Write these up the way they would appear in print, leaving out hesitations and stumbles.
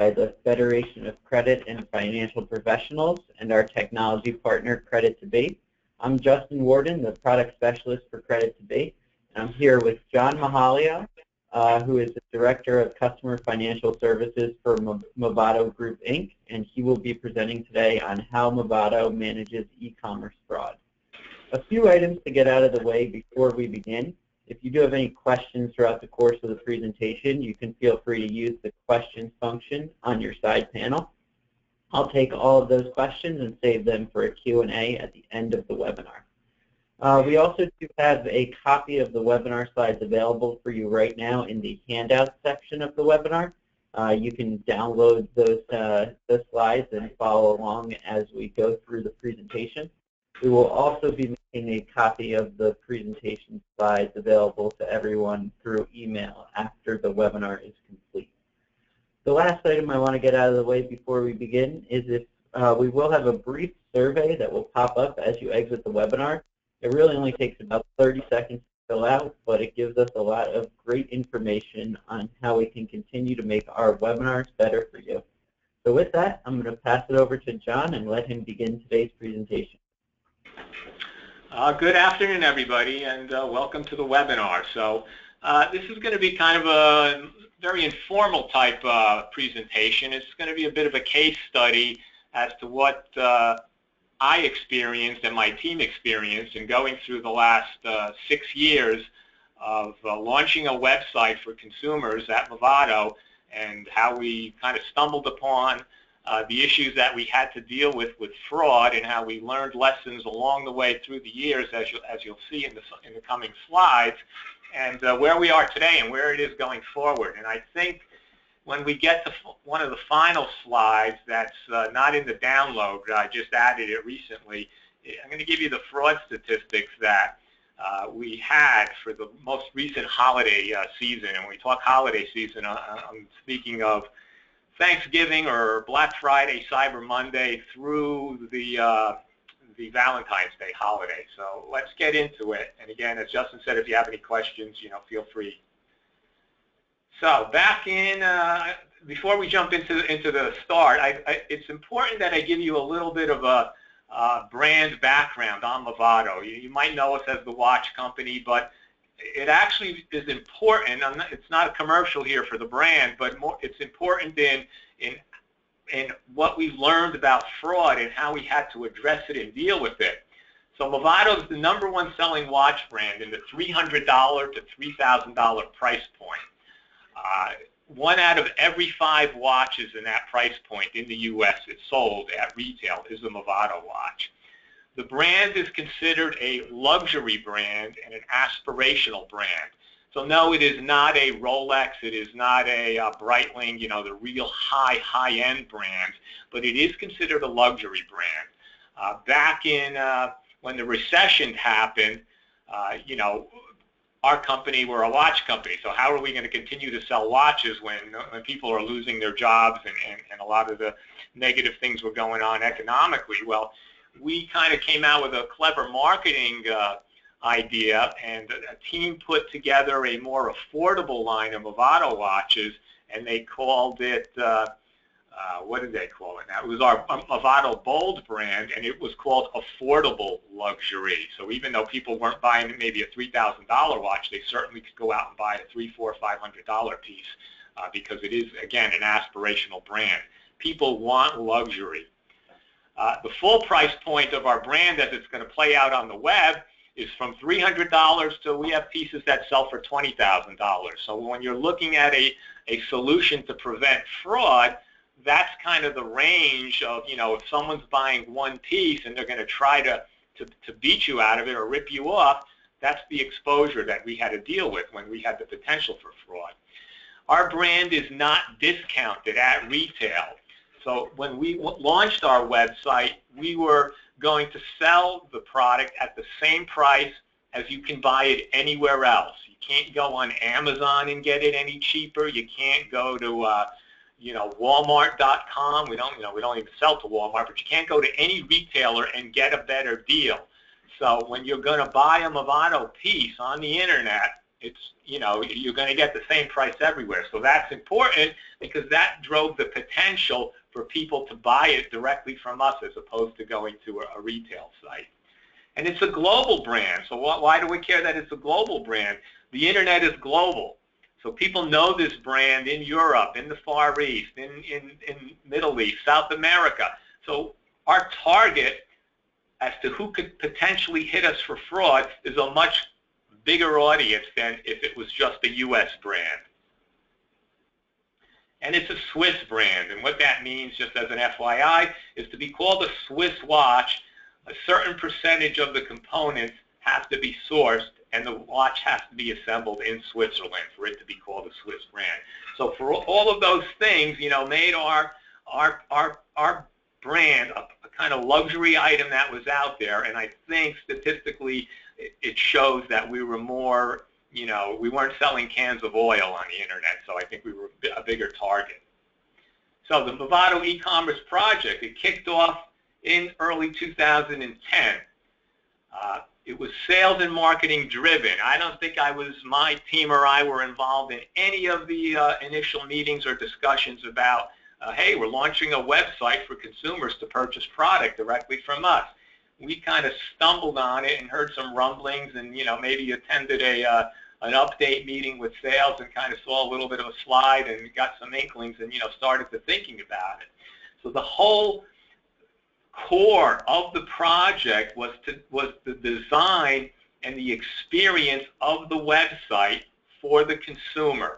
by the Federation of Credit and Financial Professionals and our technology partner, Credit2B. I'm Justin Warden, the product specialist for Credit2B, and I'm here with John Mahalia, who is the Director of Customer Financial Services for Movado Group, Inc., and he will be presenting today on how Movado manages e-commerce fraud. A few items to get out of the way before we begin. If you do have any questions throughout the course of the presentation, you can feel free to use the questions function on your side panel. I'll take all of those questions and save them for a Q&A at the end of the webinar. We also do have a copy of the webinar slides available for you right now in the handout section of the webinar. You can download those slides and follow along as we go through the presentation. We will also be making a copy of the presentation slides available to everyone through email after the webinar is complete. The last item I want to get out of the way before we begin is we will have a brief survey that will pop up as you exit the webinar. It really only takes about 30 seconds to fill out, but it gives us a lot of great information on how we can continue to make our webinars better for you. So with that, I'm going to pass it over to John and let him begin today's presentation. Good afternoon, everybody, and welcome to the webinar. So this is going to be kind of a very informal type presentation. It's going to be a bit of a case study as to what I experienced and my team experienced in going through the last 6 years of launching a website for consumers at Movado, and how we kind of stumbled upon the issues that we had to deal with fraud, and how we learned lessons along the way through the years, as you'll see in the coming slides, and where we are today and where it is going forward. And I think when we get to one of the final slides that's not in the download, I just added it recently, I'm going to give you the fraud statistics that we had for the most recent holiday season. And when we talk holiday season, I'm speaking of Thanksgiving or Black Friday, Cyber Monday through the Valentine's Day holiday. So let's get into it. And again, as Justin said, if you have any questions, feel free. So back in, before we jump into the start, it's important that I give you a little bit of a brand background on Movado. You might know us as the watch company, but it actually is important. It's not a commercial here for the brand, but it's important in what we've learned about fraud and how we had to address it and deal with it. So Movado is the #1 selling watch brand in the $300 to $3,000 price point. 1 out of every 5 watches in that price point in the U.S. that's sold at retail is a Movado watch. The brand is considered a luxury brand and an aspirational brand. So no, it is not a Rolex, it is not a Breitling, the real high-end brands, but it is considered a luxury brand. Back in when the recession happened, our company, we're a watch company, so how are we going to continue to sell watches when people are losing their jobs and a lot of the negative things were going on economically? Well, we kind of came out with a clever marketing idea, and a team put together a more affordable line of Movado watches, and they called it, what did they call it now? It was our Movado Bold brand, and it was called Affordable Luxury. So even though people weren't buying maybe a $3,000 watch, they certainly could go out and buy a $300, $400, $500 piece because it is, again, an aspirational brand. People want luxury. The full price point of our brand, as it's going to play out on the web, is from $300 to we have pieces that sell for $20,000. So when you're looking at a solution to prevent fraud, that's kind of the range of, if someone's buying 1 piece and they're going to try to beat you out of it or rip you off, that's the exposure that we had to deal with when we had the potential for fraud. Our brand is not discounted at retail. So when we launched our website, we were going to sell the product at the same price as you can buy it anywhere else. You can't go on Amazon and get it any cheaper. You can't go to Walmart.com. We don't even sell to Walmart, but you can't go to any retailer and get a better deal. So when you're going to buy a Movado piece on the internet, It's, you're going to get the same price everywhere. So that's important because that drove the potential for people to buy it directly from us as opposed to going to a retail site. And it's a global brand. So why do we care that it's a global brand? The internet is global. So people know this brand in Europe, in the Far East, in Middle East, South America. So our target as to who could potentially hit us for fraud is a much bigger audience than if it was just a U.S. brand. And it's a Swiss brand. And what that means, just as an FYI, is to be called a Swiss watch, a certain percentage of the components have to be sourced, and the watch has to be assembled in Switzerland for it to be called a Swiss brand. So for all of those things, made our brand a kind of luxury item that was out there. And I think statistically, it shows that we were more, we weren't selling cans of oil on the internet. So I think we were a bigger target. So the Movado e-commerce project, it kicked off in early 2010. It was sales and marketing driven. I don't think my team or I were involved in any of the initial meetings or discussions about, hey, we're launching a website for consumers to purchase product directly from us. We kind of stumbled on it and heard some rumblings and, maybe attended an update meeting with sales and kind of saw a little bit of a slide and got some inklings and, started to thinking about it. So the whole core of the project was the design and the experience of the website for the consumer.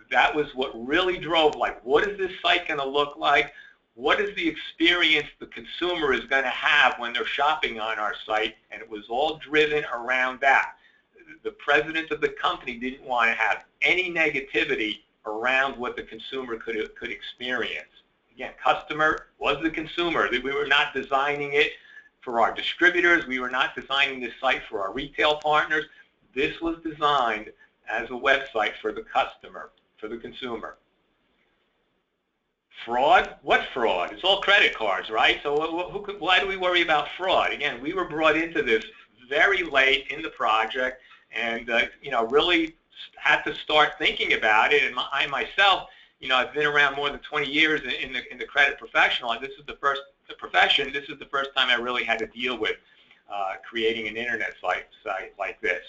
That was what really drove, like, what is this site going to look like? What is the experience the consumer is going to have when they're shopping on our site? And it was all driven around that. The president of the company didn't want to have any negativity around what the consumer could experience. Again, customer was the consumer. We were not designing it for our distributors. We were not designing this site for our retail partners. This was designed as a website for the customer, for the consumer. Fraud? What fraud? It's all credit cards, right? So why do we worry about fraud? Again, we were brought into this very late in the project and, really had to start thinking about it. And I myself, I've been around more than 20 years in the credit professional, and this is the first time I really had to deal with creating an internet site like this.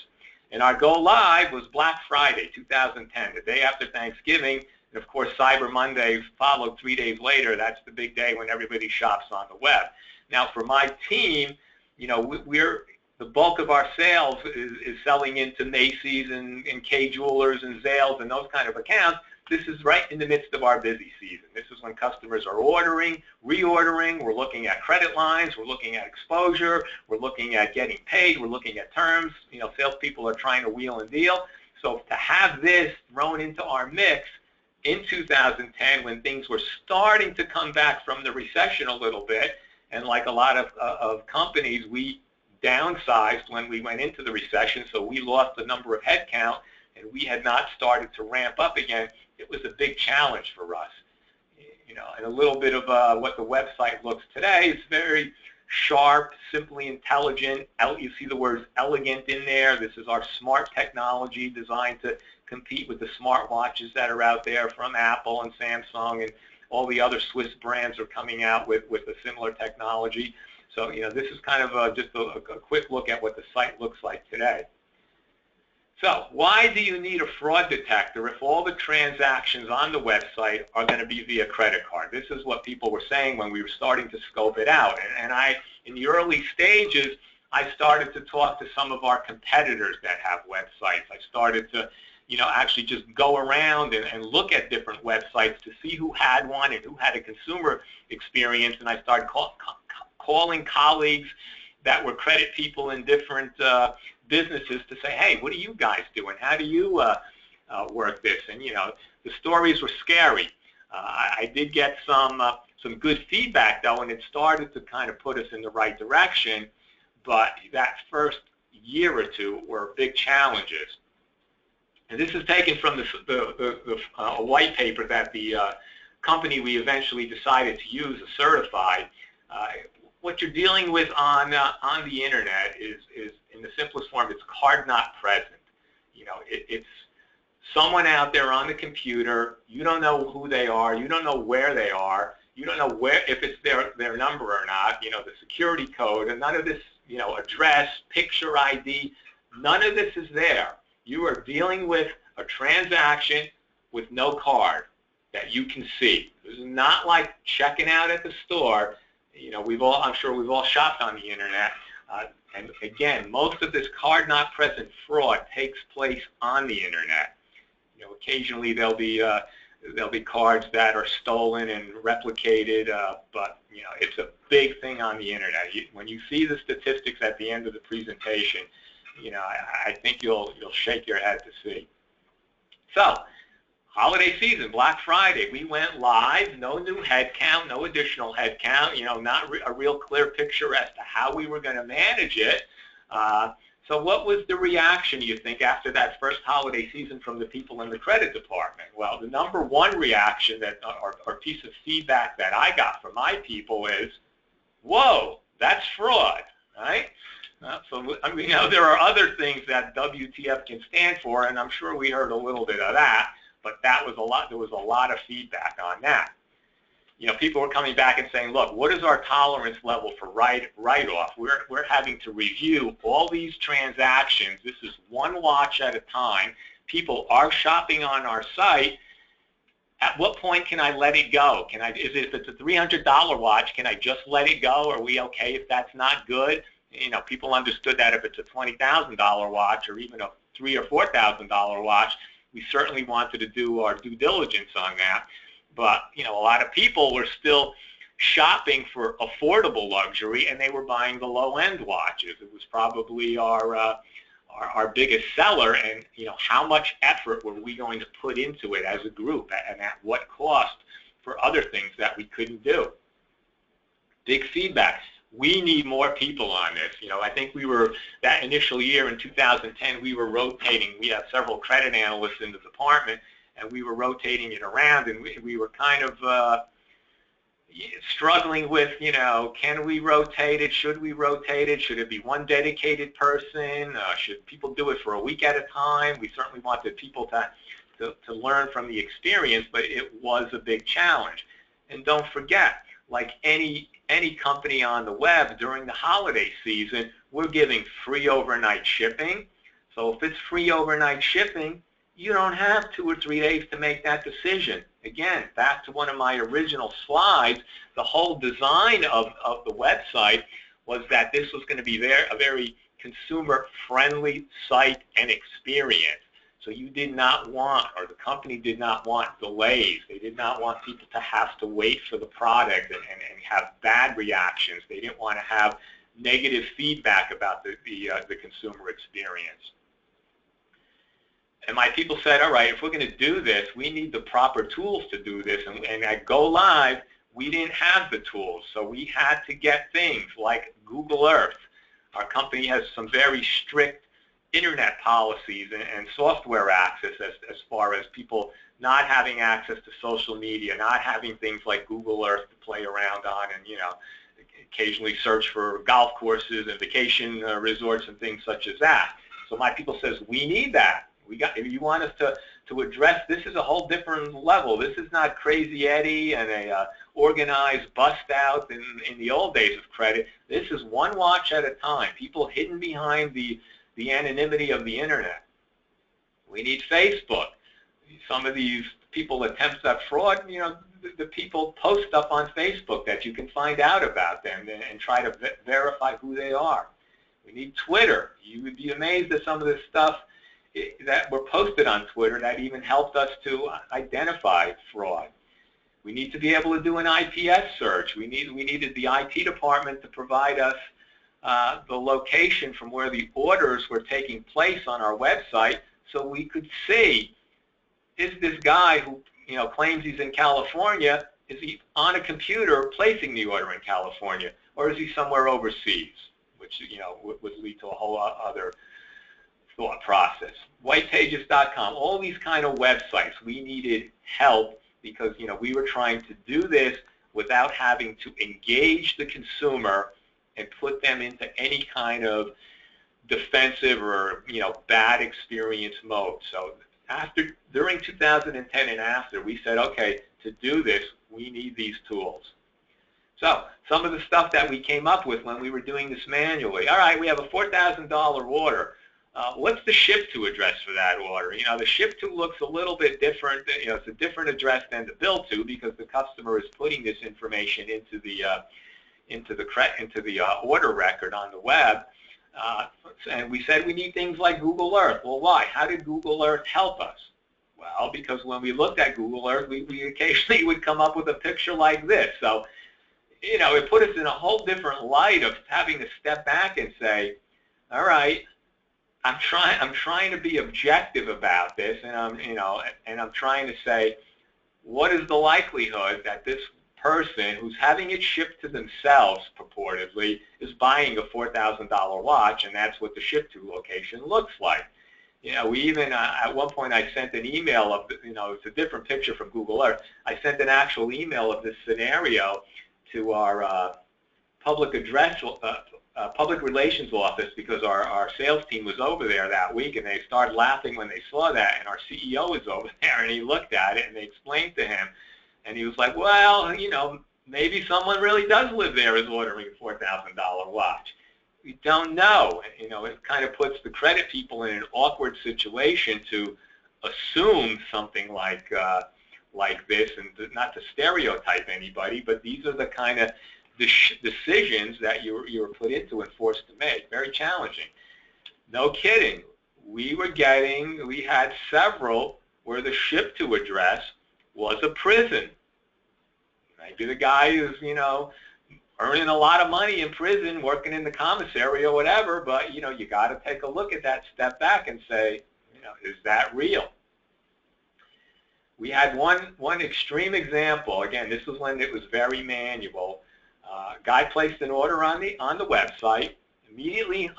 And our go live was Black Friday 2010, the day after Thanksgiving. And of course, Cyber Monday followed 3 days later. That's the big day when everybody shops on the web. Now, for my team, the bulk of our sales is selling into Macy's and Kay Jewelers and Zales and those kind of accounts. This is right in the midst of our busy season. This is when customers are ordering, reordering. We're looking at credit lines. We're looking at exposure. We're looking at getting paid. We're looking at terms. Salespeople are trying to wheel and deal. So to have this thrown into our mix in 2010 when things were starting to come back from the recession a little bit, and like a lot of companies, we downsized when we went into the recession, so we lost a number of headcount, and we had not started to ramp up again. It was a big challenge for us. And a little bit of what the website looks today is very sharp, simply intelligent. You see the words elegant in there. This is our smart technology designed to compete with the smartwatches that are out there from Apple and Samsung, and all the other Swiss brands are coming out with a similar technology. So, this is kind of just a quick look at what the site looks like today. So why do you need a fraud detector if all the transactions on the website are going to be via credit card? This is what people were saying when we were starting to scope it out. And in the early stages, I started to talk to some of our competitors that have websites. I started to, actually just go around and look at different websites to see who had one and who had a consumer experience. And I started calling colleagues that were credit people in different businesses to say, hey, what are you guys doing? How do you work this? And the stories were scary. I did get some good feedback though, and it started to kind of put us in the right direction. But that first year or two were big challenges. And this is taken from a white paper that the company we eventually decided to use, Certified. What you're dealing with on the internet is in the simplest form, it's card not present. It's someone out there on the computer. You don't know who they are. You don't know where they are. You don't know if it's their number or not. The security code, and none of this, address, picture ID, none of this is there. You are dealing with a transaction with no card that you can see. This is not like checking out at the store. I'm sure we've all shopped on the internet. And again, most of this card not present fraud takes place on the internet. Occasionally there'll be cards that are stolen and replicated, but it's a big thing on the internet. When you see the statistics at the end of the presentation, I think you'll shake your head to see. So, holiday season, Black Friday, we went live, no new head count, no additional head count, not a real clear picture as to how we were going to manage it. So what was the reaction, you think, after that first holiday season from the people in the credit department? Well, the number one reaction or piece of feedback that I got from my people is, whoa, that's fraud, right? So we know there are other things that WTF can stand for, and I'm sure we heard a little bit of that, but there was a lot of feedback on that. People were coming back and saying, look, what is our tolerance level for write-off? We're having to review all these transactions. This is one watch at a time. People are shopping on our site. At what point can I let it go? If it's a $300 watch, can I just let it go? Are we okay if that's not good? People understood that if it's a $20,000 watch or even a $3,000 or $4,000 watch, we certainly wanted to do our due diligence on that. But, a lot of people were still shopping for affordable luxury, and they were buying the low-end watches. It was probably our biggest seller, and, how much effort were we going to put into it as a group, and at what cost for other things that we couldn't do? Big feedback. We need more people on this. I think that initial year in 2010, we were rotating. We had several credit analysts in the department, and we were rotating it around, and we were kind of struggling with, can we rotate it? Should we rotate it? Should it be one dedicated person? Should people do it for a week at a time? We certainly wanted people to learn from the experience, but it was a big challenge. And don't forget, like any company on the web during the holiday season, we're giving free overnight shipping. So if it's free overnight shipping, you don't have 2 or 3 days to make that decision. Again, back to one of my original slides, the whole design of the website was that this was going to be a very consumer-friendly site and experience. So you did not want, or the company did not want delays. They did not want people to have to wait for the product and have bad reactions. They didn't want to have negative feedback about the consumer experience. And my people said, all right, if we're going to do this, we need the proper tools to do this. And at Go Live, we didn't have the tools. So we had to get things like Google Earth. Our company has some very strict internet policies and software access as far as people not having access to social media, not having things like Google Earth to play around on, and occasionally search for golf courses and vacation resorts and things such as that. So my people says, we need that. If you want us to address, this is a whole different level. This is not Crazy Eddie and a organized bust out in the old days of credit. This is one watch at a time. People hidden behind the anonymity of the internet. We need Facebook. Some of these people attempt that fraud, the people post stuff on Facebook that you can find out about them and try to verify who they are. We need Twitter. You would be amazed at some of this stuff that were posted on Twitter that even helped us to identify fraud. We need to be able to do an IPS search. We needed the IT department to provide us the location from where the orders were taking place on our website, so we could see, is this guy who claims he's in California, is he on a computer placing the order in California, or is he somewhere overseas, which would lead to a whole other thought process. Whitepages.com, all these kind of websites, we needed help because we were trying to do this without having to engage the consumer and put them into any kind of defensive or bad experience mode. So during 2010 and after, we said, okay, to do this, we need these tools. So some of the stuff that we came up with when we were doing this manually. All right, we have a $4,000 order. What's the ship-to address for that order? The ship-to looks a little bit different. It's a different address than the bill-to because the customer is putting this information into the order record on the web. And we said we need things like Google Earth. Well, why? How did Google Earth help us? Well, because when we looked at Google Earth, we occasionally would come up with a picture like this. So, it put us in a whole different light of having to step back and say, all right, I'm trying to be objective about this, and I'm trying to say, what is the likelihood that this person who's having it shipped to themselves purportedly is buying a $4,000 watch, and that's what the ship-to location looks like. We even at one point I sent an email of it's a different picture from Google Earth. I sent an actual email of this scenario to our public relations office because our sales team was over there that week, and they started laughing when they saw that, and our CEO was over there, and he looked at it, and they explained to him, and he was like, well, maybe someone really does live there is ordering a $4,000 watch. We don't know. It kind of puts the credit people in an awkward situation to assume something like this, and not to stereotype anybody, but these are the kind of decisions that you were put into and forced to make. Very challenging. No kidding. We had several where the ship-to address was a prison. Maybe the guy is, earning a lot of money in prison, working in the commissary or whatever, but, you got to take a look at that, step back and say, is that real? We had one extreme example. Again, this was when it was very manual. Guy placed an order on the website. Immediately,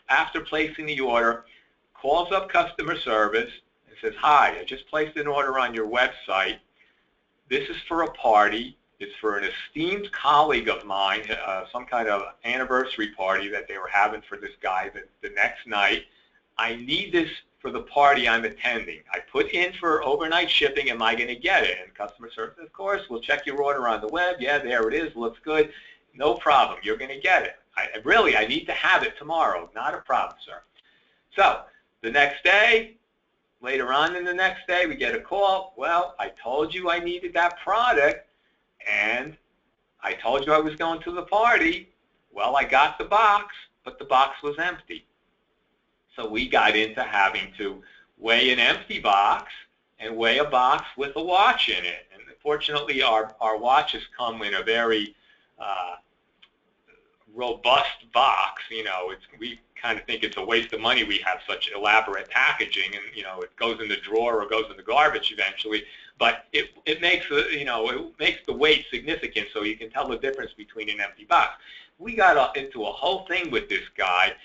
after placing the order, calls up customer service and says, "Hi, I just placed an order on your website. This is for a party. It's for an esteemed colleague of mine, some kind of anniversary party that they were having for this guy the next night. I need this for the party I'm attending. I put in for overnight shipping. Am I going to get it?" And customer service, "Of course, we'll check your order on the web. Yeah, there it is. Looks good. No problem. You're going to get it. I need to have it tomorrow. Not a problem, sir." So the next day, later on in the next day, we get a call. "Well, I told you I needed that product, and I told you I was going to the party. Well, I got the box, but the box was empty." So we got into having to weigh an empty box and weigh a box with a watch in it. And fortunately, our watches come in a very robust box. We kind of think it's a waste of money we have such elaborate packaging, and it goes in the drawer or goes in the garbage eventually. But it makes it makes the weight significant, so you can tell the difference between an empty box. We got into a whole thing with this guy.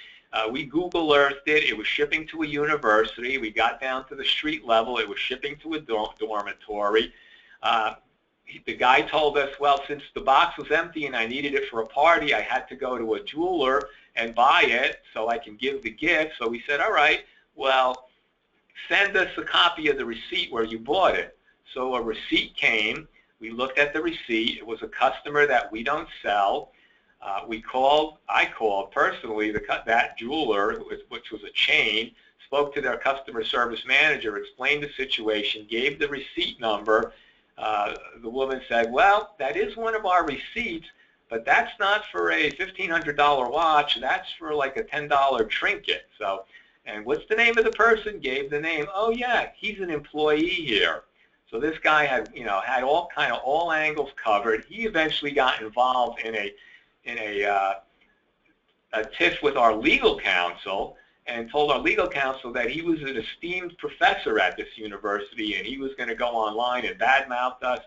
We Google Earthed it. It was shipping to a university. We got down to the street level. It was shipping to a dormitory. The guy told us, "Well, since the box was empty and I needed it for a party, I had to go to a jeweler and buy it so I can give the gift." So we said, "All right, well, send us a copy of the receipt where you bought it." So a receipt came. We looked at the receipt. It was a customer that we don't sell. I called personally that jeweler, which was a chain, spoke to their customer service manager, explained the situation, gave the receipt number. The woman said, "Well, that is one of our receipts, but that's not for a $1,500 watch. That's for like a $10 trinket." So, and what's the name of the person? Gave the name. "Oh yeah, he's an employee here." So this guy had, had all angles covered. He eventually got involved in a tiff with our legal counsel and told our legal counsel that he was an esteemed professor at this university and he was going to go online and badmouth us.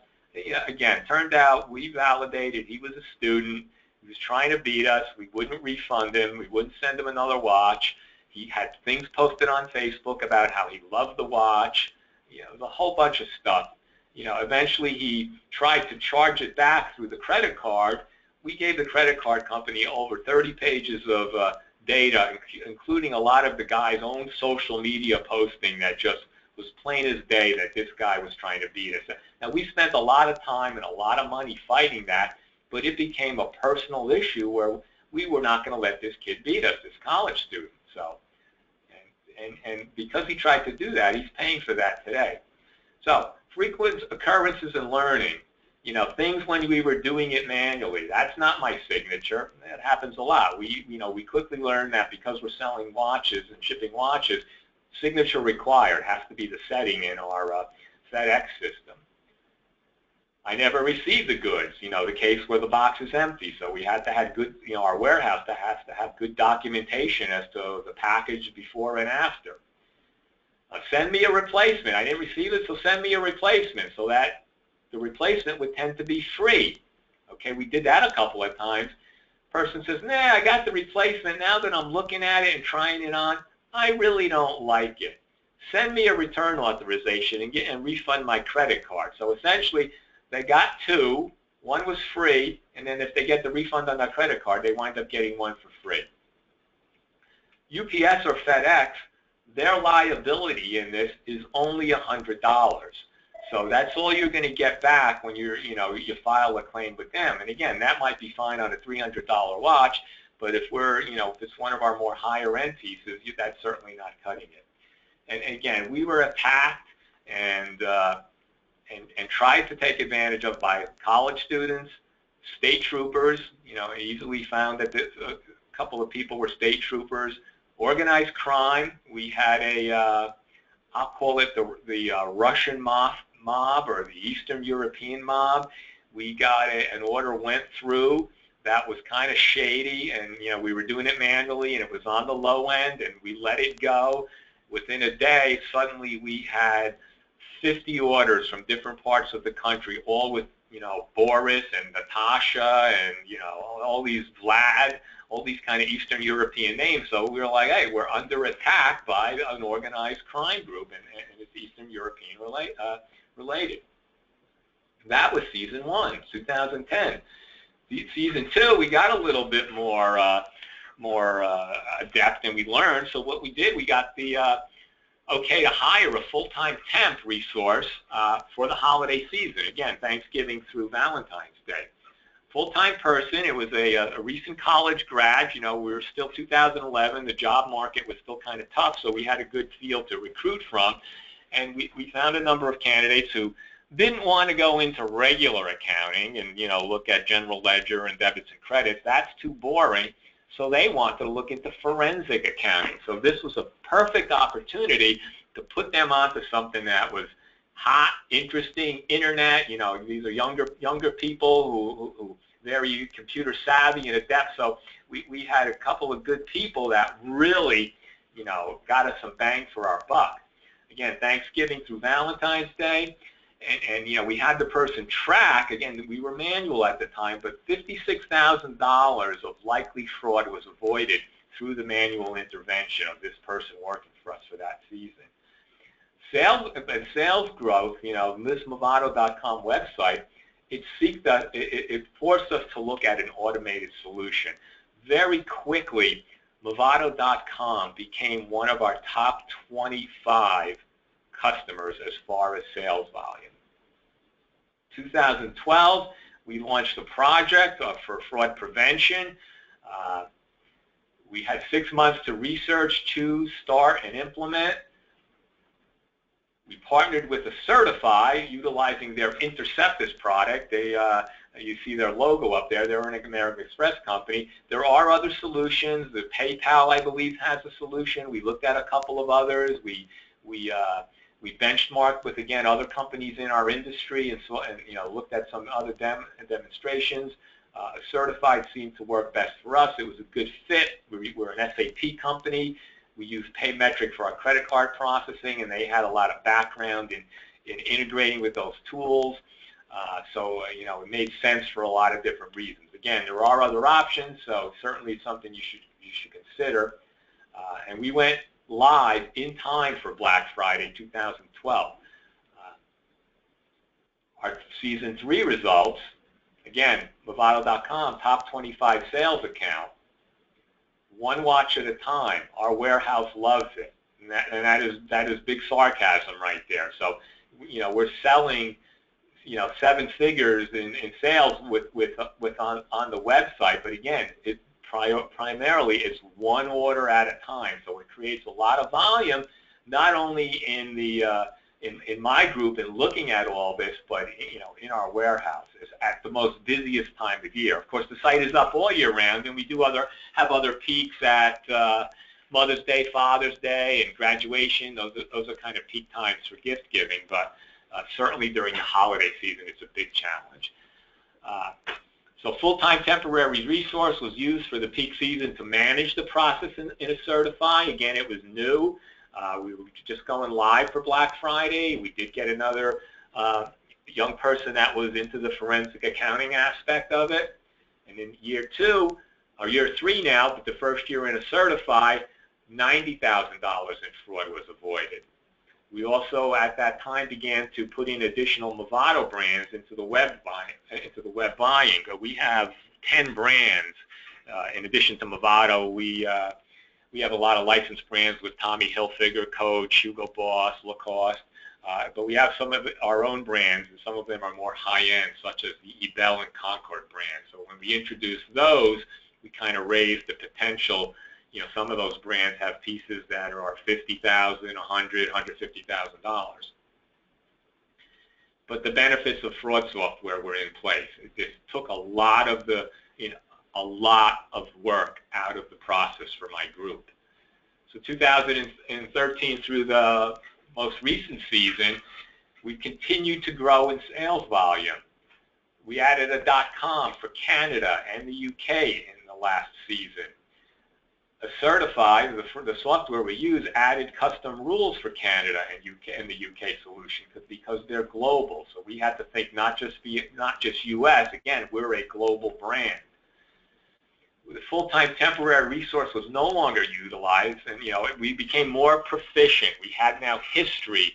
Again, turned out we validated he was a student. He was trying to beat us. We wouldn't refund him. We wouldn't send him another watch. He had things posted on Facebook about how he loved the watch. The whole bunch of stuff. Eventually he tried to charge it back through the credit card. We gave the credit card company over 30 pages of data, including a lot of the guy's own social media posting that just was plain as day that this guy was trying to beat us. Now, we spent a lot of time and a lot of money fighting that, but it became a personal issue where we were not going to let this kid beat us, this college student. So, and because he tried to do that, he's paying for that today. So, frequent occurrences in learning. You know, things when we were doing it manually. That's not my signature. That happens a lot. We quickly learned that because we're selling watches and shipping watches, signature required has to be the setting in our FedEx system. I never received the goods. You know, the case where the box is empty. So we had to have good. You know, our warehouse has to have good documentation as to the package before and after. Send me a replacement. I didn't receive it, so send me a replacement, so that the replacement would tend to be free. Okay, we did that a couple of times. Person says, nah, I got the replacement. Now that I'm looking at it and trying it on, I really don't like it. Send me a return authorization and refund my credit card. So essentially, they got two. One was free, and then if they get the refund on their credit card, they wind up getting one for free. UPS or FedEx, their liability in this is only $100. So that's all you're going to get back when you file a claim with them. And again, that might be fine on a $300 watch, but if if it's one of our more higher end pieces, that's certainly not cutting it. And again, we were attacked and tried to take advantage of by college students, state troopers. You know, easily found that a couple of people were state troopers. Organized crime. We had I'll call it the Russian mob or the Eastern European mob. We got an order went through that was kind of shady, and we were doing it manually, and it was on the low end, and we let it go. Within a day, suddenly we had 50 orders from different parts of the country, all with Boris and Natasha and all these Vlad, all these kind of Eastern European names. So we were like, hey, we're under attack by an organized crime group, and it's Eastern European related. That was season 1, 2010. Season 2, we got a little bit more adept, and we learned. So what we did, we got the okay to hire a full-time temp resource for the holiday season. Again, Thanksgiving through Valentine's Day. Full-time person. It was a recent college grad. We were still 2011. The job market was still kind of tough, so we had a good field to recruit from. And we found a number of candidates who didn't want to go into regular accounting and look at general ledger and debits and credits. That's too boring. So they wanted to look into forensic accounting. So this was a perfect opportunity to put them onto something that was hot, interesting, internet. These are younger people who very computer savvy and adept. So we had a couple of good people that really, got us some bang for our buck. Again, Thanksgiving through Valentine's Day. And we had the person track, again, we were manual at the time, but $56,000 of likely fraud was avoided through the manual intervention of this person working for us for that season. Sales growth, this Movado.com website, it forced us to look at an automated solution. Very quickly, Movado.com became one of our top 25 customers as far as sales volume. 2012, we launched a project for fraud prevention. We had 6 months to research, choose, start, and implement. We partnered with Certify, utilizing their Interceptus product. You see their logo up there. They're an American Express company. There are other solutions. The PayPal, I believe, has a solution. We looked at a couple of others. We benchmarked with, again, other companies in our industry and looked at some other demonstrations. Certified seemed to work best for us. It was a good fit. We're an SAP company. We used PayMetric for our credit card processing, and they had a lot of background in integrating with those tools. So it made sense for a lot of different reasons. Again, there are other options, so certainly it's something you should consider. And we went live in time for Black Friday 2012. Our season 3 results, again, Movado.com, top 25 sales account. one watch at a time. Our warehouse loves it, and that is big sarcasm right there. So, we're selling, seven figures in sales on the website, but again, primarily it's one order at a time. So it creates a lot of volume, not only in the in my group and looking at all this, but in our warehouse. It's at the most busiest time of year. Of course, the site is up all year round, and we do have other peaks at Mother's Day, Father's Day, and graduation. Those are kind of peak times for gift giving, but certainly during the holiday season, it's a big challenge. So full-time temporary resource was used for the peak season to manage the process in a Certify. Again, it was new. We were just going live for Black Friday. We did get another young person that was into the forensic accounting aspect of it. And in year 2, or year 3 now, but the first year in a Certify, $90,000 in fraud was avoided. We also, at that time, began to put in additional Movado brands into the web buying. We have 10 brands. In addition to Movado, we have a lot of licensed brands with Tommy Hilfiger, Coach, Hugo Boss, Lacoste. But we have some of our own brands, and some of them are more high-end, such as the Ebel and Concord brands. So when we introduce those, we kind of raise the potential. Some of those brands have pieces that are $50,000, $100,000, $150,000. But the benefits of fraud software were in place. It took a lot of work out of the process for my group. So 2013 through the most recent season, we continued to grow in sales volume. We added a .com for Canada and the UK in the last season. A Certify, the software we use, added custom rules for Canada and the UK solution because they're global. So we had to think not just US. Again, we're a global brand. The full-time temporary resource was no longer utilized, and we became more proficient. We had now history.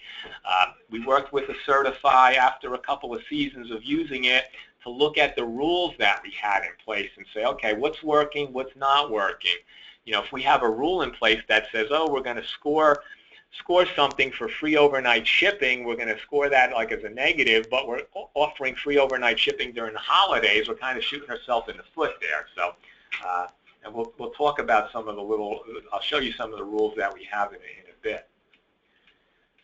We worked with a Certify after a couple of seasons of using it to look at the rules that we had in place and say, okay, what's working, what's not working. If we have a rule in place that says, oh, we're going to score something for free overnight shipping, we're going to score that like as a negative, but we're offering free overnight shipping during the holidays, we're kind of shooting ourselves in the foot there. So, and we'll talk about some of I'll show you some of the rules that we have in a bit.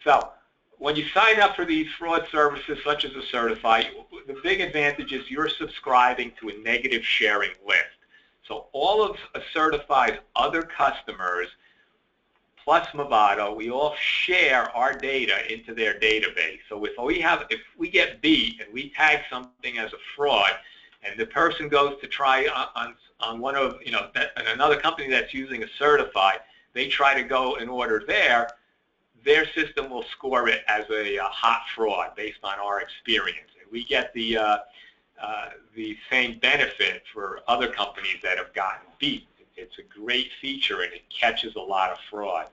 So, when you sign up for these fraud services such as a Certify, the big advantage is you're subscribing to a negative sharing list. So all of a Certify's other customers, plus Movado, we all share our data into their database. So if we get beat and we tag something as a fraud, and the person goes to try on one of another company that's using a Certify, they try to go and order their system will score it as a hot fraud based on our experience, and we get the same benefit for other companies that have gotten beat. It's a great feature, and it catches a lot of fraud.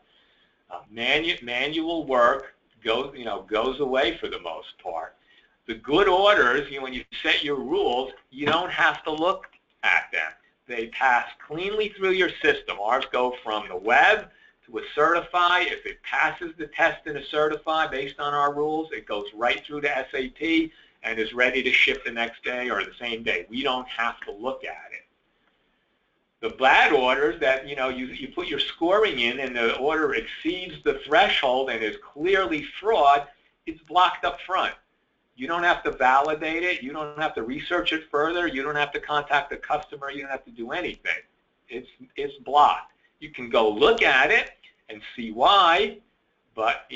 Manual work goes away for the most part. The good orders, when you set your rules, you don't have to look at them. They pass cleanly through your system. Ours go from the web to a Certify. If it passes the test in a Certify based on our rules, it goes right through to SAP and is ready to ship the next day or the same day. We don't have to look at it. The bad orders that you put your scoring in and the order exceeds the threshold and is clearly fraud, it's blocked up front. You don't have to validate it. You don't have to research it further. You don't have to contact the customer. You don't have to do anything. It's blocked. You can go look at it and see why, but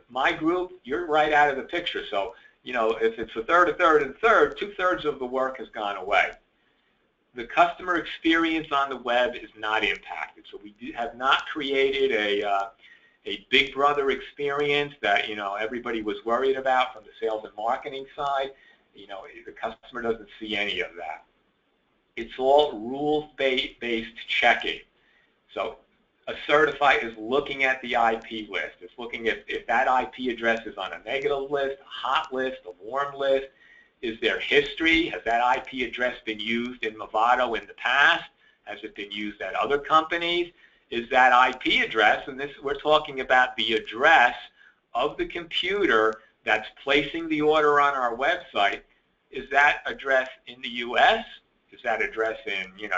my group, you're right out of the picture. So if it's a third, and a third, 2/3 of the work has gone away. The customer experience on the web is not impacted. So we have not created a Big Brother experience that everybody was worried about from the sales and marketing side. The customer doesn't see any of that. It's all rules-based checking. So a Certify is looking at the IP list. It's looking at if that IP address is on a negative list, a hot list, a warm list. Is there history? Has that IP address been used in Movado in the past? Has it been used at other companies? Is that IP address, and this we're talking about the address of the computer that's placing the order on our website, is that address in the U.S.? Is that address in, you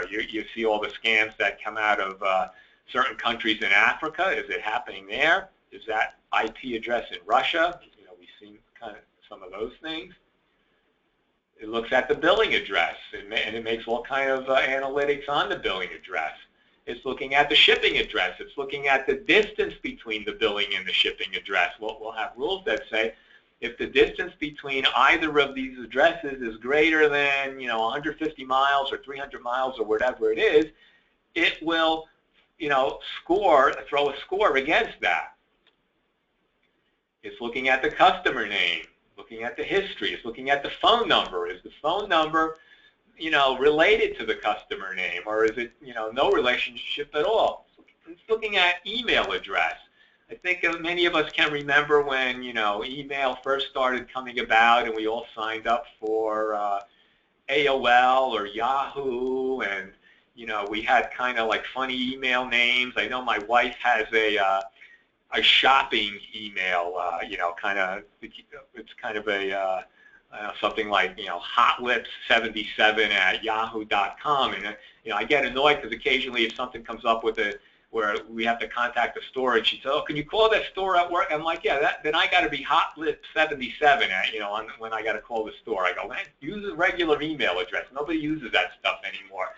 see all the scams that come out of certain countries in Africa? Is it happening there? Is that IP address in Russia? We've seen kind of some of those things. It looks at the billing address, and it makes all kind of analytics on the billing address. It's looking at the shipping address. It's looking at the distance between the billing and the shipping address. We'll have rules that say if the distance between either of these addresses is greater than 150 miles or 300 miles or whatever it is, it will throw a score against that. It's looking at the customer name, looking at the history. It's looking at the phone number. Is the phone number related to the customer name, or is it no relationship at all? It's looking at email address. I think many of us can remember when email first started coming about, and we all signed up for AOL or Yahoo, and we had kind of like funny email names. I know my wife has a shopping email. It's kind of a something like hotlips77@yahoo.com, and I get annoyed because occasionally if something comes up with where we have to contact the store, and she says, "Oh, can you call that store at work?" I'm like, "Yeah, then I got to be hotlips77 when I got to call the store." I go, "Man, use a regular email address. Nobody uses that stuff anymore."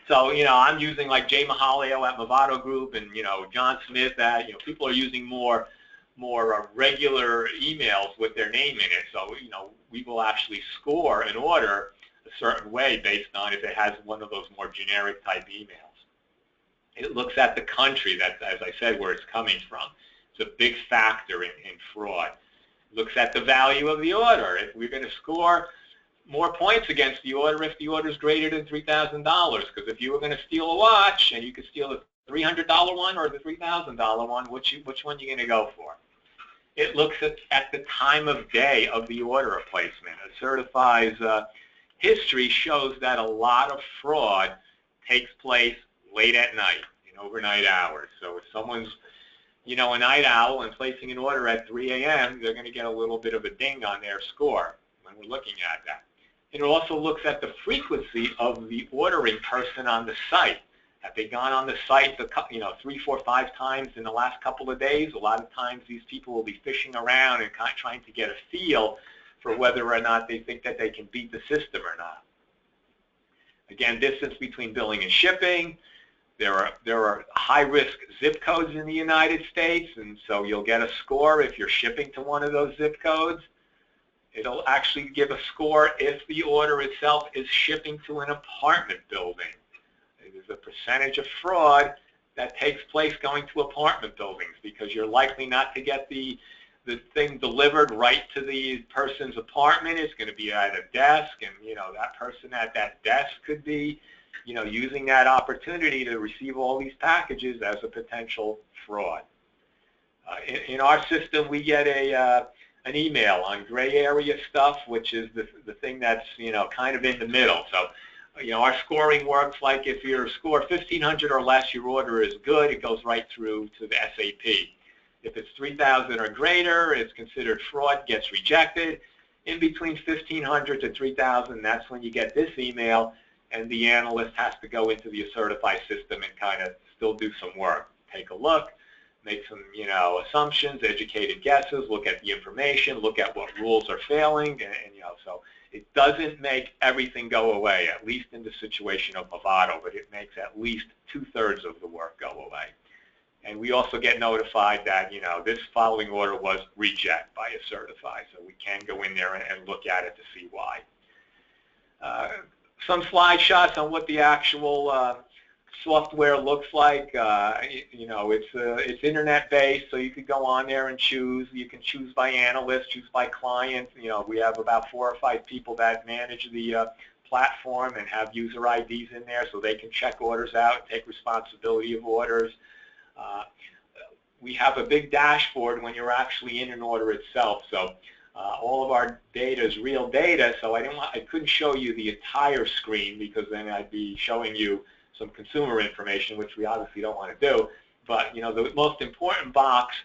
So I'm using like Jay Mahalio at Movado Group, and John Smith at people are using more regular emails with their name in it. So we will actually score an order a certain way based on if it has one of those more generic type emails. It looks at the country that, as I said, where it's coming from. It's a big factor in fraud. It looks at the value of the order. If we're going to score more points against the order if the order is greater than $3,000, because if you were going to steal a watch and you could steal the $300 one or the $3,000 one, which one are you going to go for? It looks at the time of day of the order placement. Certify's history shows that a lot of fraud takes place late at night, in overnight hours. So if someone's, a night owl and placing an order at 3 a.m., they're going to get a little bit of a ding on their score when we're looking at that. It also looks at the frequency of the ordering person on the site. Have they gone on the site 3, 4, 5 times in the last couple of days? A lot of times these people will be fishing around and trying to get a feel for whether or not they think that they can beat the system or not. Again, distance between billing and shipping. There are high-risk zip codes in the United States, and so you'll get a score if you're shipping to one of those zip codes. It'll actually give a score if the order itself is shipping to an apartment building. There's a percentage of fraud that takes place going to apartment buildings because you're likely not to get the thing delivered right to the person's apartment. It's going to be at a desk, and that person at that desk could be using that opportunity to receive all these packages as a potential fraud. In our system, we get an email on gray area stuff, which is the thing that's kind of in the middle. So our scoring works like if you score 1,500 or less, your order is good. It goes right through to the SAP. If it's 3,000 or greater, it's considered fraud, gets rejected. In between 1,500 to 3,000, that's when you get this email, and the analyst has to go into the Certify system and kind of still do some work. Take a look, make some assumptions, educated guesses, look at the information, look at what rules are failing, and so it doesn't make everything go away, at least in the situation of Movado, but it makes at least 2/3 of the work go away. And we also get notified that this following order was rejected by a Certify, so we can go in there and look at it to see why. Some slide shots on what the actual software looks like. It's internet-based, so you could go on there and choose. You can choose by analyst, choose by client. We have about 4 or 5 people that manage the platform and have user IDs in there, so they can check orders out and take responsibility of orders. We have a big dashboard when you're actually in an order itself. So all of our data is real data, so I couldn't show you the entire screen because then I'd be showing you some consumer information, which we obviously don't want to do. But the most important box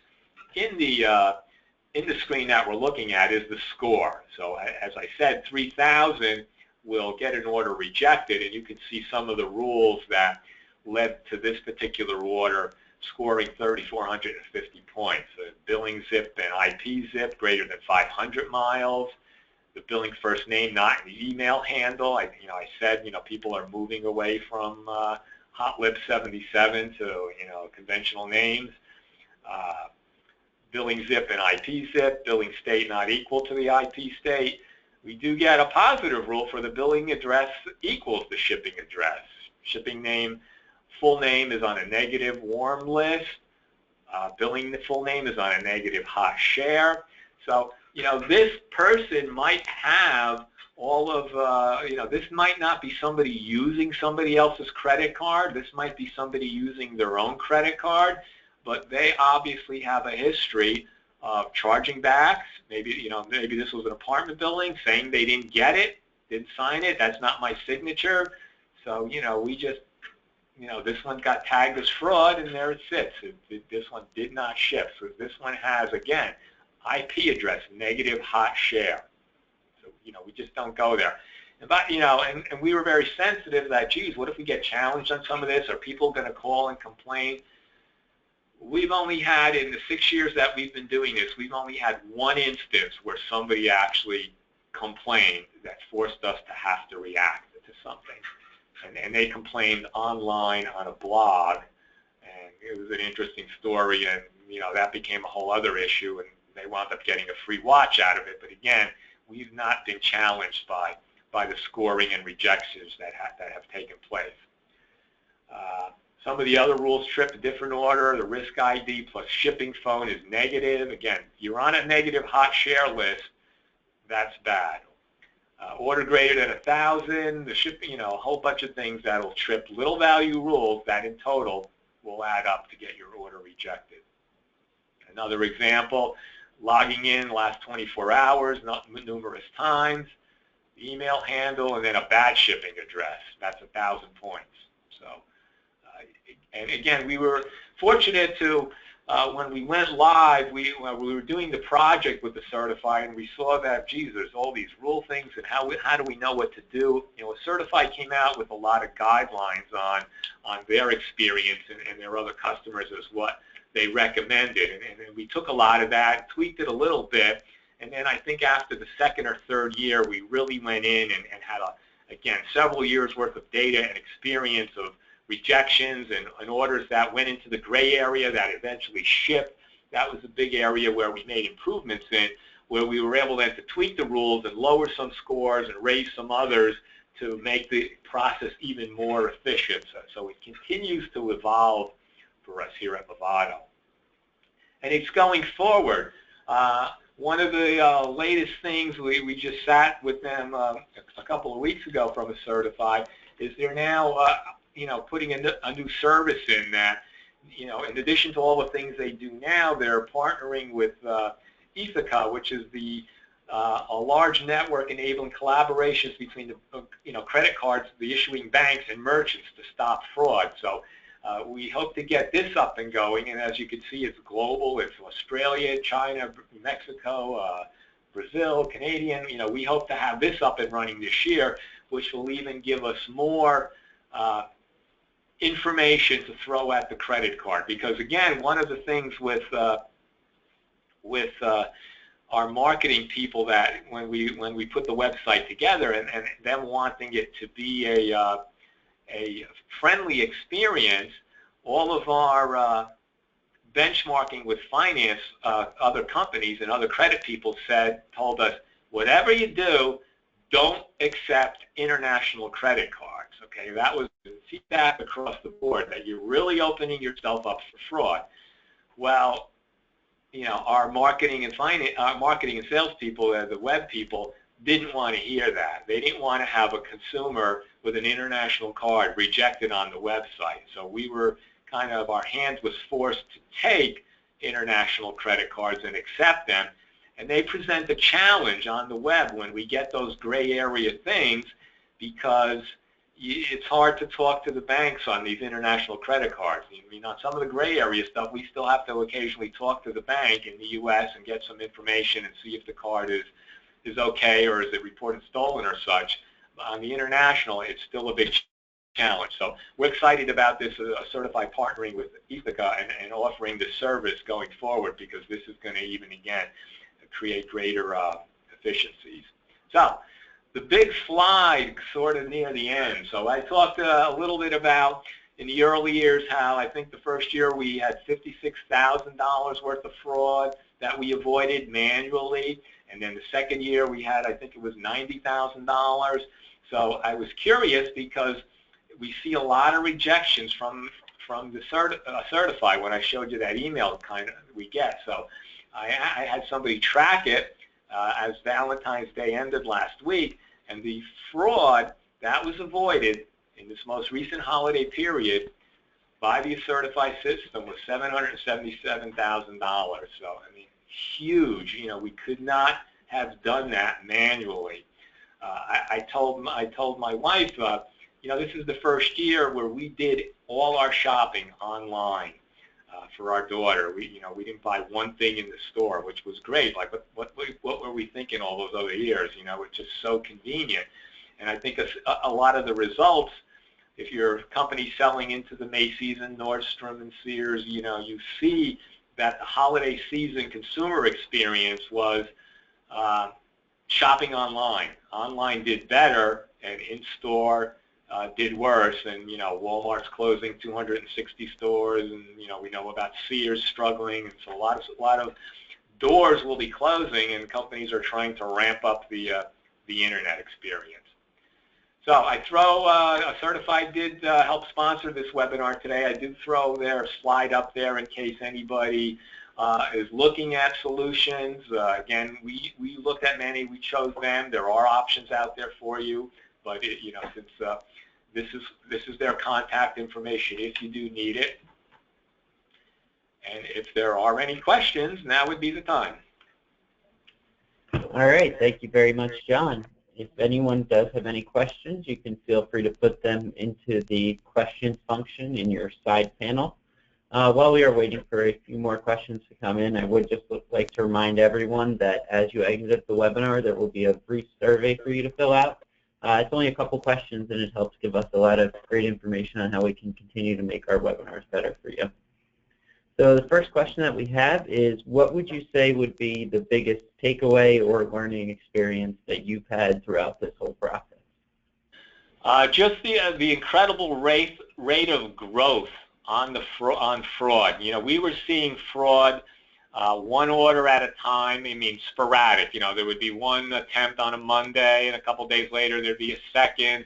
in the screen that we're looking at is the score. So as I said, 3,000 will get an order rejected, and you can see some of the rules that led to this particular order scoring 3,450 points. The billing zip and IP zip greater than 500 miles. The billing first name not in the email handle. I said people are moving away from Hotlip 77 to conventional names. Billing zip and IP zip. Billing state not equal to the IP state. We do get a positive rule for the billing address equals the shipping address. Shipping name, full name is on a negative warm list. Billing the full name is on a negative hot share. So, this person might have all of, this might not be somebody using somebody else's credit card. This might be somebody using their own credit card, but they obviously have a history of charging backs. Maybe, maybe this was an apartment building saying they didn't get it, didn't sign it. That's not my signature. So, we just, this one got tagged as fraud, and there it sits. This one did not ship. So this one has, again, IP address, negative hot share. So, we just don't go there. But, and we were very sensitive that, geez, what if we get challenged on some of this? Are people going to call and complain? We've only had, in the 6 years that we've been doing this, we've only had one instance where somebody actually complained that forced us to have to react to something. And they complained online on a blog, and it was an interesting story, and that became a whole other issue, and they wound up getting a free watch out of it. But again, we've not been challenged by the scoring and rejections that have taken place. Some of the other rules trip a different order. The risk ID plus shipping phone is negative. Again, you're on a negative hot share list, that's bad. Order greater than 1,000, the shipping, a whole bunch of things that will trip little value rules that in total will add up to get your order rejected. Another example, logging in last 24 hours, numerous times, the email handle, and then a bad shipping address. That's 1,000 points. So, and again, we were fortunate to, when we went live, we were doing the project with the Certify, and we saw that, geez, there's all these rule things, and how do we know what to do? Certify came out with a lot of guidelines on their experience and their other customers as what they recommended, and we took a lot of that, tweaked it a little bit, and then I think after the second or third year, we really went in and had, again, several years worth of data and experience of rejections and orders that went into the gray area that eventually shipped. That was a big area where we made improvements in, where we were able then to tweak the rules and lower some scores and raise some others to make the process even more efficient. So it continues to evolve for us here at Movado. And it's going forward. One of the latest things we just sat with them a couple of weeks ago from a Certify is they're now putting a new service in that, in addition to all the things they do now, they're partnering with Ethoca, which is a large network enabling collaborations between the credit cards, the issuing banks, and merchants to stop fraud. So we hope to get this up and going, and as you can see, it's global. It's Australia, China, Mexico, Brazil, Canadian. We hope to have this up and running this year, which will even give us more information to throw at the credit card. Because again, one of the things with our marketing people, that when we put the website together and them wanting it to be a friendly experience, all of our benchmarking with finance, other companies and other credit people told us, whatever you do, don't accept international credit cards. Okay, that was feedback across the board, that you're really opening yourself up for fraud. Well, our marketing and sales people, the web people, didn't want to hear that. They didn't want to have a consumer with an international card rejected on the website. So we were our hands was forced to take international credit cards and accept them. And they present a challenge on the web when we get those gray area things, because it's hard to talk to the banks on these international credit cards. I mean, on some of the gray area stuff, we still have to occasionally talk to the bank in the U.S. and get some information and see if the card is okay or is it reported stolen or such. But on the international, it's still a big challenge. So we're excited about this Certify partnering with Ithaca and offering this service going forward, because this is going to even again create greater efficiencies. So the big slide sort of near the end. So I talked a little bit about in the early years how I think the first year we had $56,000 worth of fraud that we avoided manually. And then the second year we had, I think it was $90,000. So I was curious because we see a lot of rejections from the Certify when I showed you that email kind of we get. So I had somebody track it as Valentine's Day ended last week, and the fraud that was avoided in this most recent holiday period by the Certify system was $777,000. So I mean, huge. You know, we could not have done that manually. I told my wife, you know, this is the first year where we did all our shopping online for our daughter. We didn't buy one thing in the store, which was great. Like, what were we thinking all those other years? You know, it's just so convenient. And I think a lot of the results, if your company's selling into the Macy's and Nordstrom and Sears, you know, you see that the holiday season consumer experience was shopping online. Online did better, and in-store did worse. And, you know, Walmart's closing 260 stores, and, you know, we know about Sears struggling. And so a lot of doors will be closing, and companies are trying to ramp up the internet experience. So I throw, Certify did help sponsor this webinar today. I did throw their slide up there in case anybody is looking at solutions. Again, we looked at many, we chose them. There are options out there for you, but you know, since this is their contact information if you do need it. And if there are any questions, now would be the time. All right, thank you very much, John. If anyone does have any questions, you can feel free to put them into the questions function in your side panel. While we are waiting for a few more questions to come in, I would just like to remind everyone that as you exit the webinar, there will be a brief survey for you to fill out. It's only a couple questions, and it helps give us a lot of great information on how we can continue to make our webinars better for you. So the first question that we have is, what would you say would be the biggest takeaway or learning experience that you've had throughout this whole process? Just the incredible rate of growth on fraud. You know, we were seeing fraud one order at a time. I mean, sporadic. You know, there would be one attempt on a Monday, and a couple days later there'd be a second.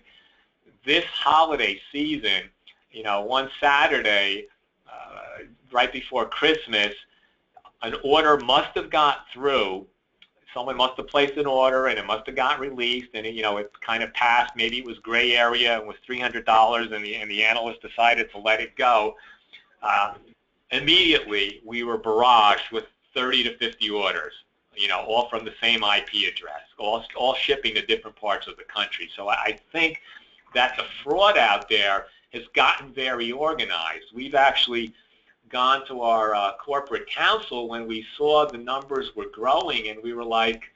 This holiday season, you know, one Saturday, right before Christmas, an order must have got through. Someone must have placed an order, and it must have got released, and you know, it kind of passed. Maybe it was gray area and was $300, and the analyst decided to let it go. Immediately, we were barraged with 30 to 50 orders, you know, all from the same IP address, all shipping to different parts of the country. So I think that the fraud out there has gotten very organized. We've actually gone to our corporate counsel when we saw the numbers were growing, and we were like,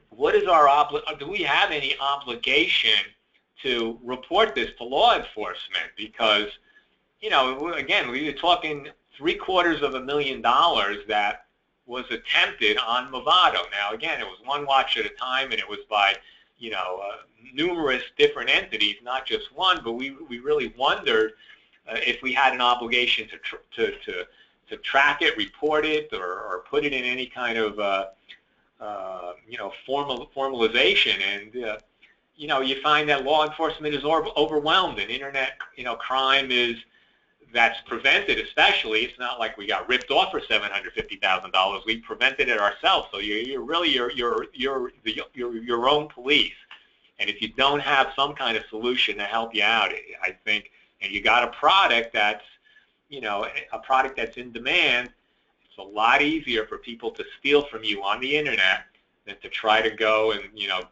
what is do we have any obligation to report this to law enforcement? Because, you know, again, we were talking $750,000 that was attempted on Movado. Now, again, it was one watch at a time, and it was by, you know, numerous different entities, not just one, but we really wondered if we had an obligation to track it, report it, or put it in any kind of you know, formalization. And you know, you find that law enforcement is overwhelmed, and internet, you know, crime that's prevented. Especially, it's not like we got ripped off for $750,000. We prevented it ourselves. So you're really your own police. And if you don't have some kind of solution to help you out, I think, and you got a product that's, you know, a product that's in demand, it's a lot easier for people to steal from you on the internet than to try to go and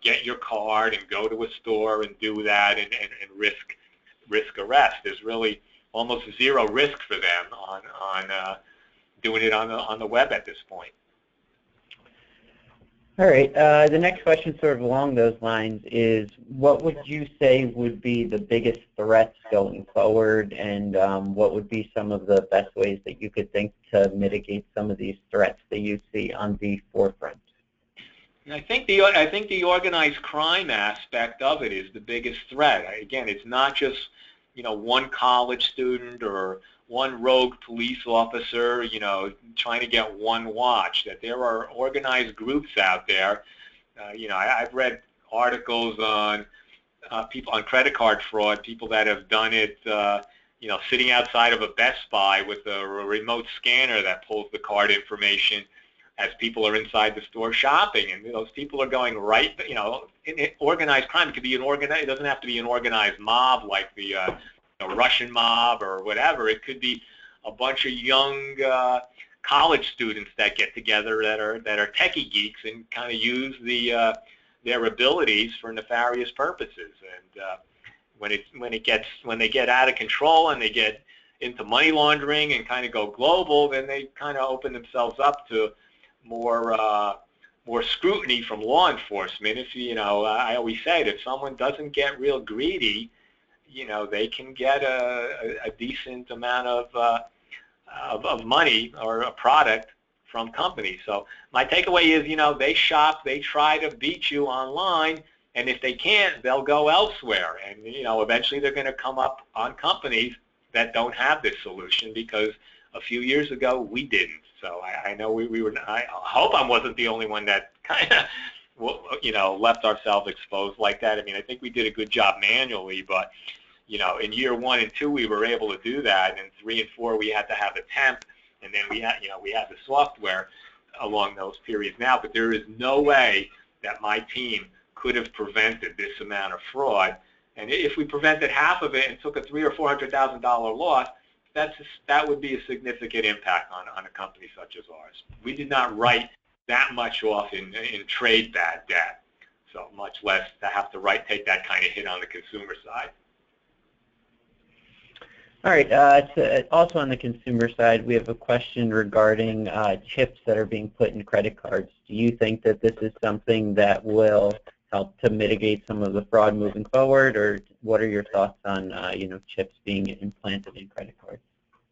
get your card and go to a store and do that and risk arrest. There's really almost zero risk for them on doing it on the web at this point. All right. The next question sort of along those lines is, what would you say would be the biggest threats going forward, and what would be some of the best ways that you could think to mitigate some of these threats that you see on the forefront? I think the organized crime aspect of it is the biggest threat. Again, it's not just one college student or one rogue police officer, trying to get one watch. That there are organized groups out there. I've read articles on people on credit card fraud, people that have done it, sitting outside of a Best Buy with a remote scanner that pulls the card information as people are inside the store shopping, and those people are going right. In organized crime, it could be it doesn't have to be an organized mob like the Russian mob or whatever. It could be a bunch of young college students that get together that are techie geeks and kind of use their abilities for nefarious purposes. And when they get out of control and they get into money laundering and kind of go global, then they kind of open themselves up to more scrutiny from law enforcement. If I always say that if someone doesn't get real greedy, they can get a decent amount of money or a product from companies. So my takeaway is, they shop, they try to beat you online, and if they can't, they'll go elsewhere. And eventually they're going to come up on companies that don't have this solution, because a few years ago we didn't. So I know we were. I hope I wasn't the only one that kind of left ourselves exposed like that. I mean, I think we did a good job manually, but in year 1 and 2 we were able to do that, and in 3 and 4 we had to have a temp, and then we had the software along those periods now. But there is no way that my team could have prevented this amount of fraud. And if we prevented half of it and took a $300,000 or $400,000 loss, that would be a significant impact on a company such as ours. We did not write that much off in trade bad debt, so much less to have to take that kind of hit on the consumer side. All right. Also on the consumer side, we have a question regarding chips that are being put in credit cards. Do you think that this is something that will help to mitigate some of the fraud moving forward, or what are your thoughts on chips being implanted in credit cards?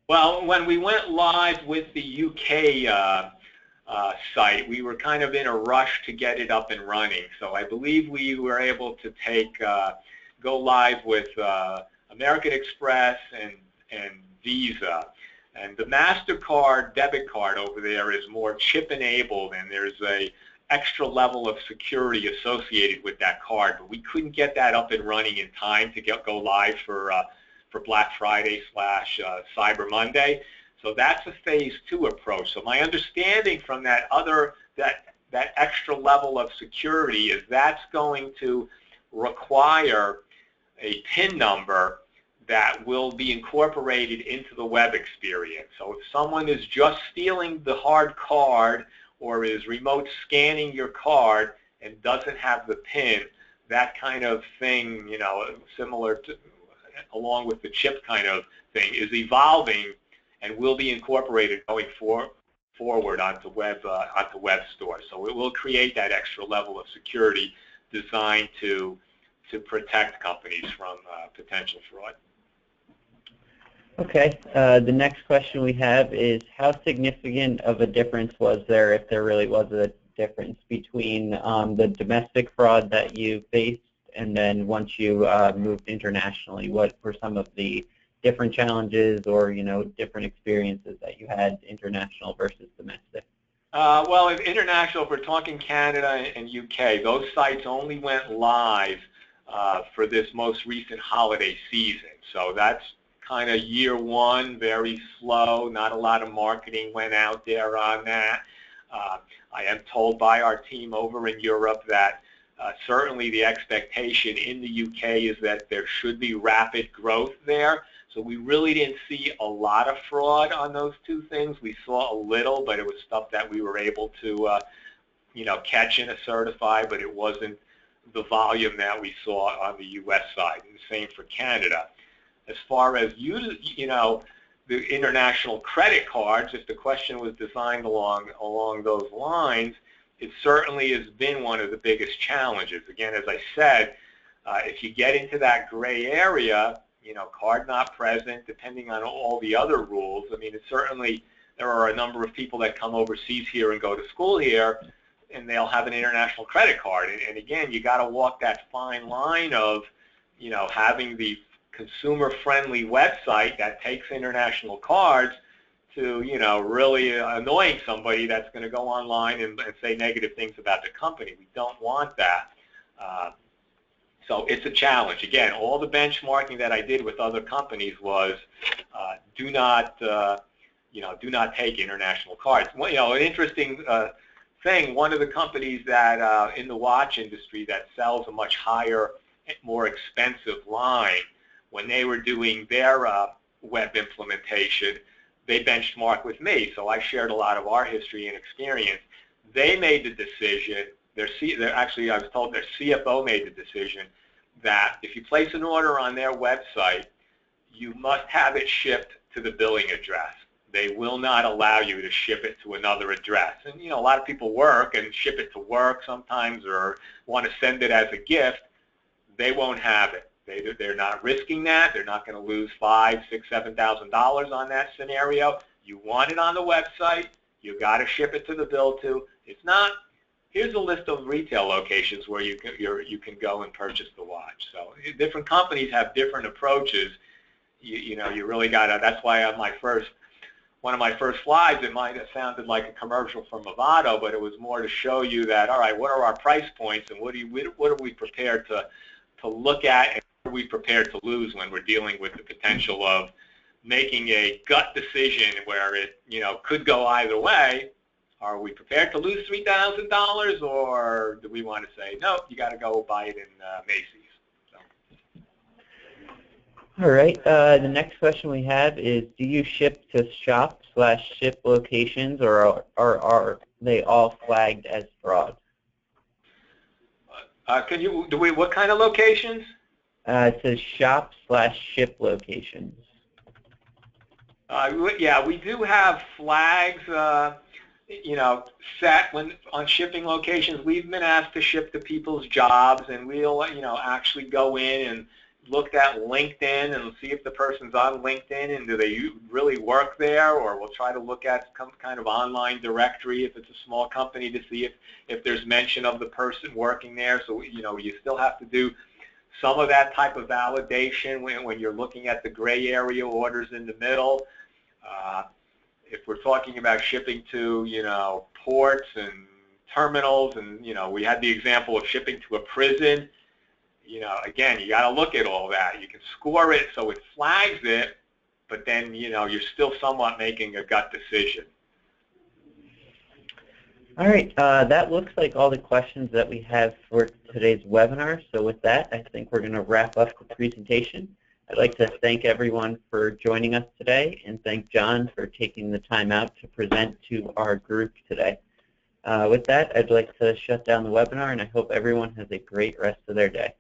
Well, when we went live with the UK site, we were kind of in a rush to get it up and running. So I believe we were able to go live with American Express and Visa. And the MasterCard debit card over there is more chip enabled, and there's a extra level of security associated with that card. But we couldn't get that up and running in time to go live for Black Friday / Cyber Monday. So that's a phase 2 approach. So my understanding from that extra level of security is that's going to require a PIN number that will be incorporated into the web experience. So if someone is just stealing the hard card or is remote scanning your card and doesn't have the PIN, that kind of thing, similar to, along with the chip kind of thing, is evolving and will be incorporated going forward onto web stores. So it will create that extra level of security designed to protect companies from potential fraud. Okay. The next question we have is, how significant of a difference was there, if there really was a difference, between the domestic fraud that you faced and then once you moved internationally? What were some of the different challenges or different experiences that you had, international versus domestic? Well, in international, if we're talking Canada and UK, those sites only went live for this most recent holiday season. So that's kind of year 1, very slow. Not a lot of marketing went out there on that. I am told by our team over in Europe that certainly the expectation in the UK is that there should be rapid growth there. So we really didn't see a lot of fraud on those two things. We saw a little, but it was stuff that we were able to catching a certified, but it wasn't the volume that we saw on the U.S. side, and the same for Canada. As far as the international credit cards, if the question was designed along those lines, it certainly has been one of the biggest challenges. Again, as I said, if you get into that gray area, card not present, depending on all the other rules, I mean, there are a number of people that come overseas here and go to school here, and they'll have an international credit card. And again, you got to walk that fine line of, having the consumer-friendly website that takes international cards to, really annoying somebody that's going to go online and say negative things about the company. We don't want that. So it's a challenge. Again, all the benchmarking that I did with other companies was do not take international cards. Well, an interesting thing, one of the companies that in the watch industry that sells a much higher, more expensive line, when they were doing their web implementation, they benchmarked with me. So I shared a lot of our history and experience. They made the decision, actually I was told their CFO made the decision that if you place an order on their website, you must have it shipped to the billing address. They will not allow you to ship it to another address. And a lot of people work and ship it to work sometimes, or want to send it as a gift. They won't have it. They're not risking that. They're not going to lose $5,000, $6,000, $7,000 on that scenario. You want it on the website. You got to ship it to the bill to. If not, here's a list of retail locations where you can go and purchase the watch. So different companies have different approaches. You really got to. That's why on one of my first slides, it might have sounded like a commercial from Movado, but it was more to show you that, all right, what are our price points, and what are we prepared to look at, and what are we prepared to lose when we're dealing with the potential of making a gut decision where it could go either way. Are we prepared to lose $3,000, or do we want to say, no, you got to go buy it in Macy's? All right. The next question we have is, do you ship to shop/ship locations, or are they all flagged as fraud? What kind of locations? It says shop/ship locations. Yeah, we do have flags, set on shipping locations. We've been asked to ship to people's jobs, and we'll, actually go in and look at LinkedIn and see if the person's on LinkedIn and do they really work there, or we'll try to look at some kind of online directory if it's a small company to see if there's mention of the person working there. So, you still have to do some of that type of validation when you're looking at the gray area orders in the middle. If we're talking about shipping to, ports and terminals, and, we had the example of shipping to a prison, again, you got to look at all that. You can score it so it flags it, but then, you're still somewhat making a gut decision. All right. That looks like all the questions that we have for today's webinar. So with that, I think we're going to wrap up the presentation. I'd like to thank everyone for joining us today, and thank John for taking the time out to present to our group today. With that, I'd like to shut down the webinar, and I hope everyone has a great rest of their day.